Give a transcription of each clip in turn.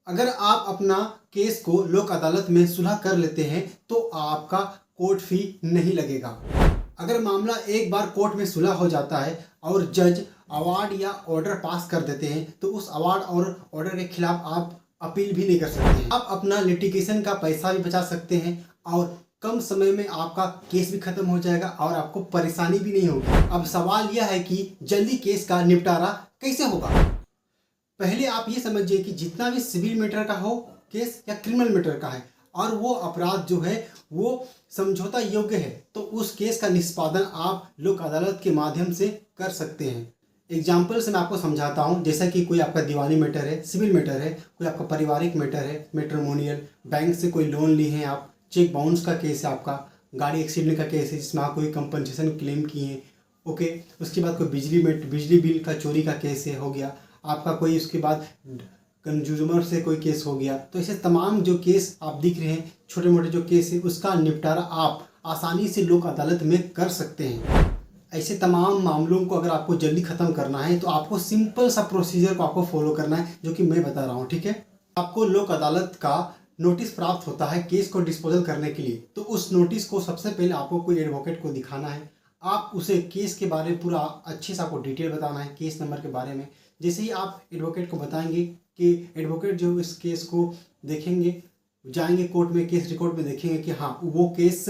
अगर आप अपना केस को लोक अदालत में सुलह कर लेते हैं तो आपका कोर्ट फी नहीं लगेगा। अगर मामला एक बार कोर्ट में सुलह हो जाता है और जज अवार्ड या ऑर्डर पास कर देते हैं तो उस अवार्ड और ऑर्डर के खिलाफ आप अपील भी नहीं कर सकते हैं। आप अपना लिटिगेशन का पैसा भी बचा सकते हैं और कम समय में आपका केस भी खत्म हो जाएगा और आपको परेशानी भी नहीं होगी। अब सवाल यह है कि जल्दी केस का निपटारा कैसे होगा। पहले आप ये समझिए कि जितना भी सिविल मैटर का हो केस या क्रिमिनल मैटर का है और वो अपराध जो है वो समझौता योग्य है तो उस केस का निष्पादन आप लोक अदालत के माध्यम से कर सकते हैं। एग्जाम्पल से मैं आपको समझाता हूँ। जैसा कि कोई आपका दीवानी मैटर है, सिविल मैटर है, कोई आपका पारिवारिक मैटर है, मैट्रिमोनियल, बैंक से कोई लोन लिए हैं आप, चेक बाउंस का केस है आपका, गाड़ी एक्सीडेंट का केस है जिसमें आप कोई कंपनसेशन क्लेम किए हैं, ओके। उसके बाद कोई बिजली बिल का चोरी का केस है हो गया आपका, कोई उसके बाद कंज्यूमर से कोई केस हो गया। तो ऐसे तमाम जो केस आप दिख रहे हैं, छोटे मोटे जो केस है, उसका निपटारा आप आसानी से लोक अदालत में कर सकते हैं। ऐसे तमाम मामलों को अगर आपको जल्दी ख़त्म करना है तो आपको सिंपल सा प्रोसीजर को आपको फॉलो करना है जो कि मैं बता रहा हूँ, ठीक है। आपको लोक अदालत का नोटिस प्राप्त होता है केस को डिस्पोजल करने के लिए। तो उस नोटिस को सबसे पहले आपको कोई एडवोकेट को दिखाना है। आप उसे केस के बारे में पूरा अच्छे से आपको डिटेल बताना है, केस नंबर के बारे में। जैसे ही आप एडवोकेट को बताएंगे कि एडवोकेट जो इस केस को देखेंगे, जाएंगे कोर्ट में, केस रिकॉर्ड में देखेंगे कि हाँ वो केस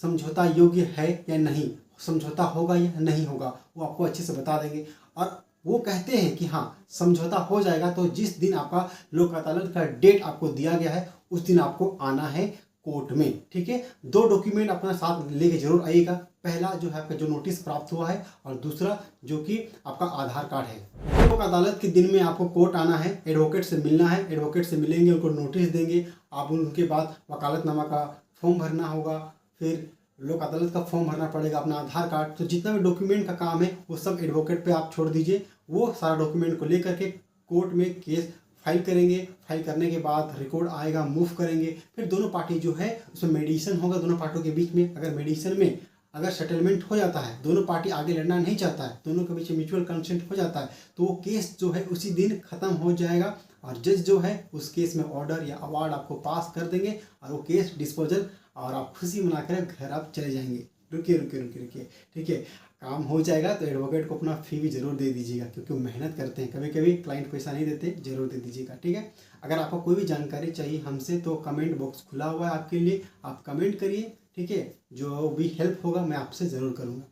समझौता योग्य है या नहीं, समझौता होगा या नहीं होगा, वो आपको अच्छे से बता देंगे। और वो कहते हैं कि हाँ समझौता हो जाएगा तो जिस दिन आपका लोक अदालत का डेट आपको दिया गया है उस दिन आपको आना है कोर्ट में, ठीक है। 2 डॉक्यूमेंट अपना साथ लेके जरूर आइएगा। पहला जो है आपका जो नोटिस प्राप्त हुआ है और दूसरा जो कि आपका आधार कार्ड है। लोक अदालत के दिन में आपको कोर्ट आना है, एडवोकेट से मिलना है। एडवोकेट से मिलेंगे, उनको नोटिस देंगे, आप उनके बाद वकालतनामा का फॉर्म भरना होगा, फिर लोक अदालत का फॉर्म भरना पड़ेगा, अपना आधार कार्ड। तो जितना भी डॉक्यूमेंट का काम है वो सब एडवोकेट पे आप छोड़ दीजिए। वो सारा डॉक्यूमेंट को लेकर के कोर्ट में केस फाइल करेंगे। फाइल करने के बाद रिकॉर्ड आएगा, मूव करेंगे। फिर दोनों पार्टी जो है उसमें मेडिएशन होगा दोनों पार्टियों के बीच में। अगर मेडिएशन में अगर सेटलमेंट हो जाता है, दोनों पार्टी आगे लड़ना नहीं चाहता है, दोनों के बीच म्यूचुअल कंसेंट हो जाता है, तो वो केस जो है उसी दिन खत्म हो जाएगा और जज जो है उस केस में ऑर्डर या अवार्ड आपको पास कर देंगे और वो केस डिस्पोजल और आप खुशी मनाकर घर आप चले जाएंगे। रुकिए रुकिए रुकिए रुकिए, ठीक है। काम हो जाएगा तो एडवोकेट को अपना फ़ी भी ज़रूर दे दीजिएगा क्योंकि वो मेहनत करते हैं। कभी कभी क्लाइंट पैसा नहीं देते, ज़रूर दे दीजिएगा, ठीक है। अगर आपको कोई भी जानकारी चाहिए हमसे तो कमेंट बॉक्स खुला हुआ है आपके लिए, आप कमेंट करिए, ठीक है। जो भी हेल्प होगा मैं आपसे ज़रूर करूँगा।